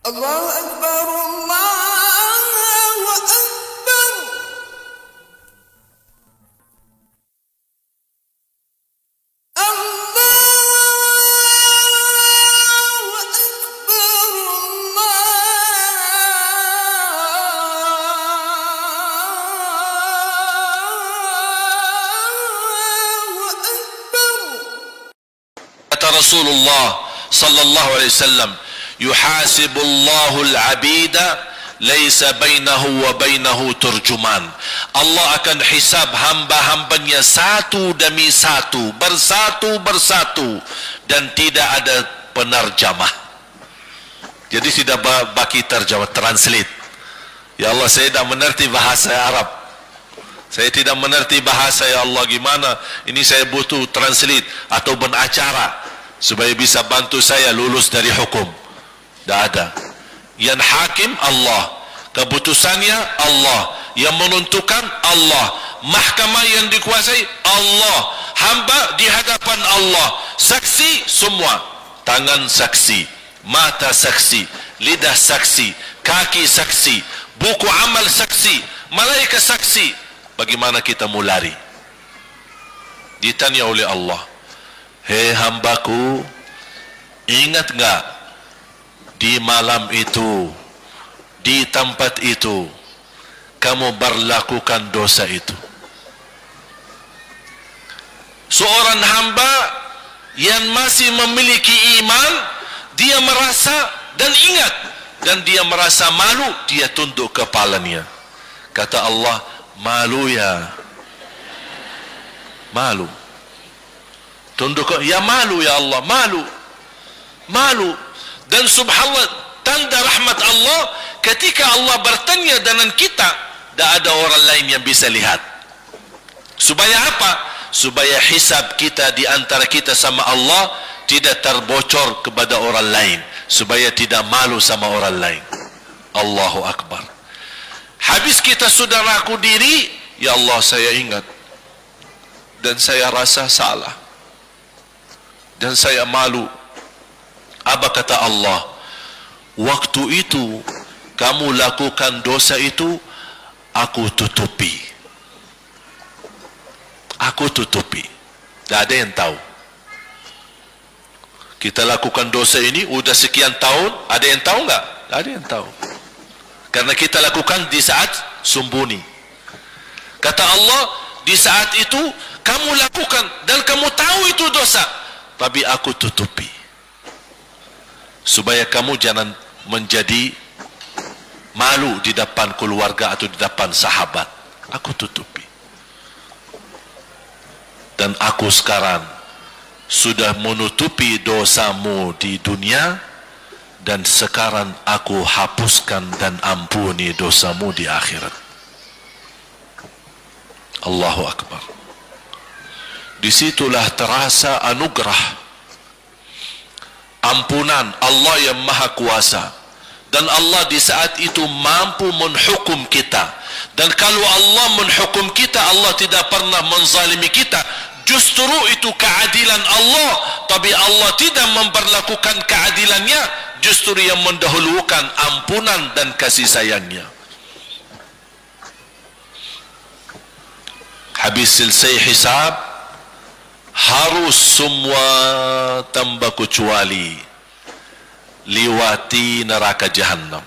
Allahu Akbar, Allahu Akbar. Rasulullah sallallahu alaihi wasallam, yuhasibullahu al-'abida laisa bainahu wa bainahu turjuman. Allah akan hisab hamba-hambanya satu demi satu, bersatu dan tidak ada penerjemah. Jadi tidak bagi terjemah, translate. Ya Allah, saya tidak mengerti bahasa Arab, saya tidak mengerti bahasa, ya Allah, gimana ini, saya butuh translate atau benacara supaya bisa bantu saya lulus dari hukum. Tidak ada. Yang hakim Allah, keputusannya Allah, yang menentukan Allah, mahkamah yang dikuasai Allah, hamba di hadapan Allah, saksi semua, tangan saksi, mata saksi, lidah saksi, kaki saksi, buku amal saksi, malaikat saksi. Bagaimana kita mau lari? Ditanya oleh Allah, hei hambaku, ingat enggak di malam itu, di tempat itu, kamu berlakukan dosa itu? Seorang hamba yang masih memiliki iman, dia merasa dan ingat, dan dia merasa malu, dia tunduk kepalanya. Kata Allah, malu ya, malu. Tunduk, ya malu ya Allah, malu. Dan subhanallah, tanda rahmat Allah, ketika Allah bertanya dengan kita, tidak ada orang lain yang bisa lihat. Supaya apa? Supaya hisab kita di antara kita sama Allah tidak terbocor kepada orang lain, supaya tidak malu sama orang lain. Allahu Akbar. Habis kita sudah ragu diri, ya Allah, saya ingat dan saya rasa salah dan saya malu. Apa kata Allah? Waktu itu kamu lakukan dosa itu, aku tutupi. Aku tutupi. Tidak ada yang tahu. Kita lakukan dosa ini udah sekian tahun, ada yang tahu enggak? Tidak ada yang tahu. Karena kita lakukan di saat sembunyi. Kata Allah, di saat itu kamu lakukan dan kamu tahu itu dosa, tapi aku tutupi supaya kamu jangan menjadi malu di depan keluarga atau di depan sahabat. Aku tutupi. Dan aku sekarang sudah menutupi dosamu di dunia, dan sekarang aku hapuskan dan ampuni dosamu di akhirat. Allahu Akbar. Disitulah terasa anugerah, ampunan Allah yang maha kuasa. Dan Allah di saat itu mampu menghukum kita. Dan kalau Allah menghukum kita, Allah tidak pernah menzalimi kita. Justru itu keadilan Allah. Tapi Allah tidak memperlakukan keadilannya, justru yang mendahulukan ampunan dan kasih sayangnya. Habis selesai hisab, harus semua tanpa kecuali liwati neraka Jahannam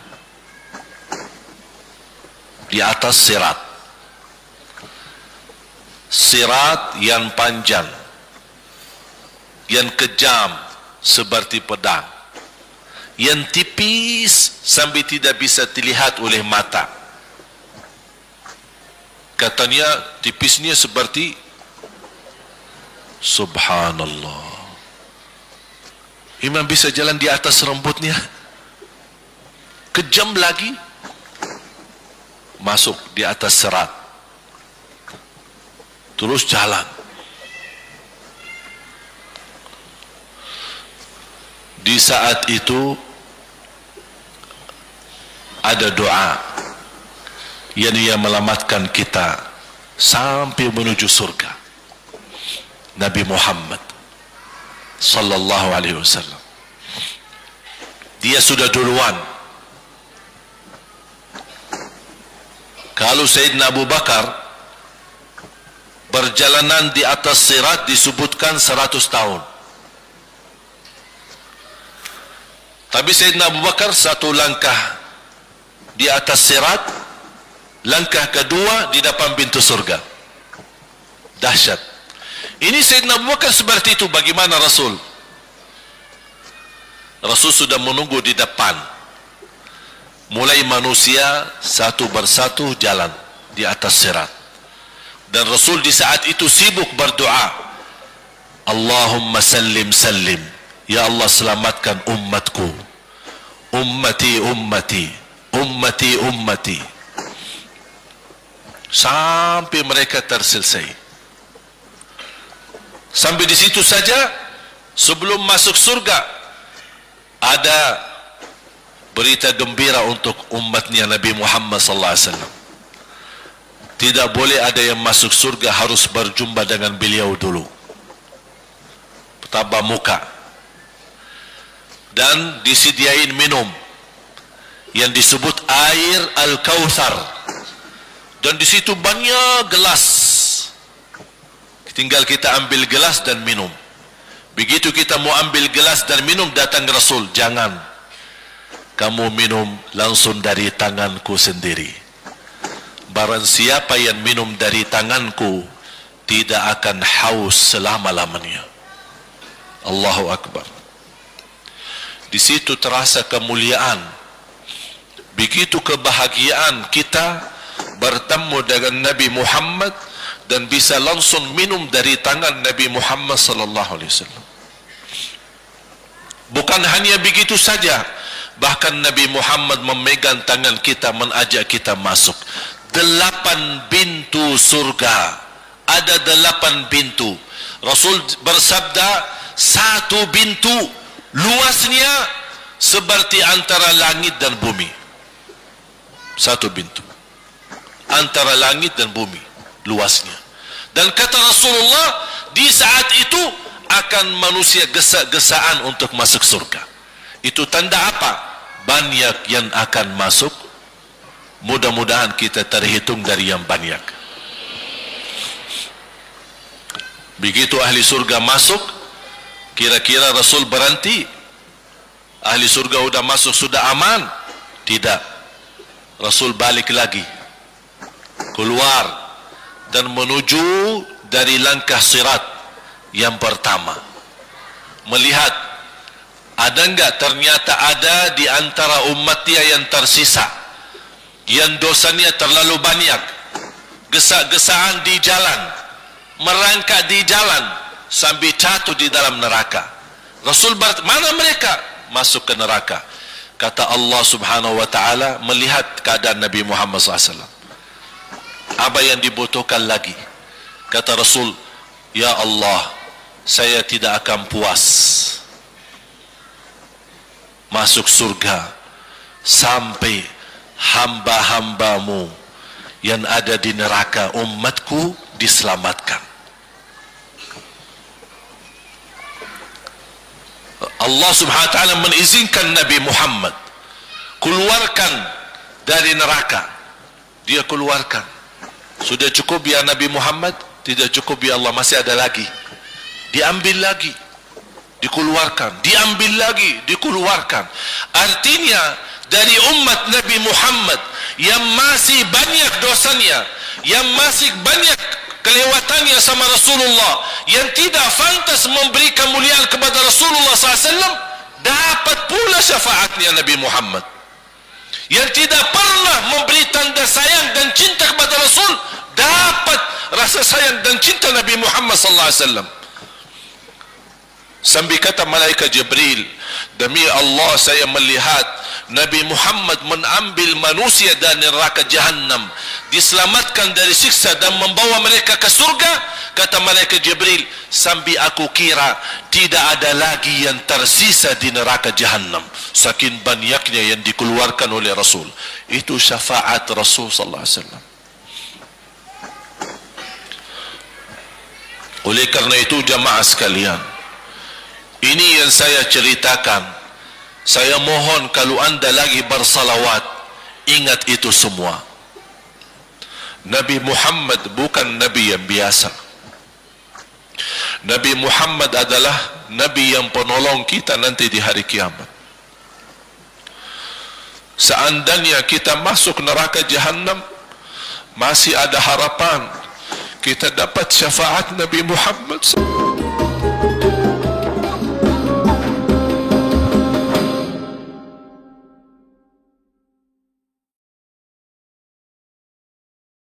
di atas sirat. Sirat yang panjang, yang kejam seperti pedang, yang tipis sampai tidak bisa dilihat oleh mata. Katanya tipisnya seperti, subhanallah, imam bisa jalan di atas rambutnya. Kejam lagi, masuk di atas serat, terus jalan. Di saat itu ada doa yang ia melamatkan kita sampai menuju surga. Nabi Muhammad sallallahu alaihi wasallam, dia sudah duluan Kalau Sayyidina Abu Bakar perjalanan di atas sirat disebutkan 100 tahun. Tapi Sayyidina Abu Bakar satu langkah di atas sirat, langkah kedua di depan pintu surga. Dahsyat. Ini Sayyidina Abu Bakar seperti itu. Bagaimana Rasul? Rasul sudah menunggu di depan. Mulai manusia satu persatu jalan di atas sirat. Dan Rasul di saat itu sibuk berdoa. Allahumma sallim sallim. Ya Allah, selamatkan umatku. Ummati ummati. Ummati ummati. Sampai mereka terselesai. Sampai di situ saja. Sebelum masuk surga, ada berita gembira untuk umatnya Nabi Muhammad sallallahu alaihi wasallam. Tidak boleh ada yang masuk surga harus berjumpa dengan beliau dulu. Tabah muka. Dan disediain minum yang disebut air Al-Kautsar. Dan di situ banyak gelas. Tinggal kita ambil gelas dan minum. Begitu kita mau ambil gelas dan minum, datang Rasul, jangan. Kamu minum langsung dari tanganku sendiri. Barang siapa yang minum dari tanganku tidak akan haus selama-lamanya. Allahu Akbar. Di situ terasa kemuliaan. Begitu kebahagiaan kita bertemu dengan Nabi Muhammad dan bisa langsung minum dari tangan Nabi Muhammad sallallahu alaihi wasallam. Bukan hanya begitu saja, bahkan Nabi Muhammad memegang tangan kita, mengajak kita masuk. 8 pintu surga. Ada 8 pintu. Rasul bersabda, 1 pintu luasnya seperti antara langit dan bumi. 1 pintu antara langit dan bumi luasnya. Dan kata Rasulullah, di saat itu akan manusia gesa-gesaan untuk masuk surga. Itu tanda apa? Banyak yang akan masuk. Mudah-mudahan kita terhitung dari yang banyak. Begitu ahli surga masuk, kira-kira Rasul berhenti? Ahli surga sudah masuk, sudah aman? Tidak. Rasul balik lagi, keluar dan menuju dari langkah sirat yang pertama. Melihat ada enggak ternyata ada di antara umatnya yang tersisa, yang dosanya terlalu banyak, gesa-gesaan di jalan, merangkak di jalan sampai jatuh di dalam neraka. Rasul mana mereka? Masuk ke neraka. Kata Allah Subhanahu wa taala melihat keadaan Nabi Muhammad SAW. Apa yang dibutuhkan lagi? Kata Rasul, ya Allah, saya tidak akan puas masuk surga sampai hamba-hambamu yang ada di neraka, umatku, diselamatkan. Allah Subhanahu wa taala mengizinkan Nabi Muhammad keluarkan dari neraka. Dia keluarkan. Sudah cukup ya Nabi Muhammad? Tidak cukup ya Allah, masih ada lagi. Diambil lagi, dikeluarkan, diambil lagi, dikeluarkan. Artinya dari umat Nabi Muhammad yang masih banyak dosanya, yang masih banyak kelewatannya sama Rasulullah, yang tidak pantas memberi kemuliaan kepada Rasulullah SAW, dapat pula syafaatnya Nabi Muhammad. Yang tidak pernah memberi tanda sayang dan cinta kepada Rasul, dapat rasa sayang dan cinta Nabi Muhammad SAW. Sambil kata malaikat Jibril, demi Allah saya melihat Nabi Muhammad mengambil manusia dari neraka Jahannam, diselamatkan dari siksa dan membawa mereka ke surga. Kata malaikat Jibril, sambil aku kira tidak ada lagi yang tersisa di neraka Jahannam, saking banyaknya yang dikeluarkan oleh Rasul. Itu syafaat Rasul sallallahu alaihi wasallam. Oleh karena itu jamaah sekalian, ini yang saya ceritakan. Saya mohon kalau anda lagi bersalawat, ingat itu semua. Nabi Muhammad bukan Nabi yang biasa. Nabi Muhammad adalah Nabi yang penolong kita nanti di hari kiamat. Seandainya kita masuk neraka Jahannam, masih ada harapan kita dapat syafaat Nabi Muhammad.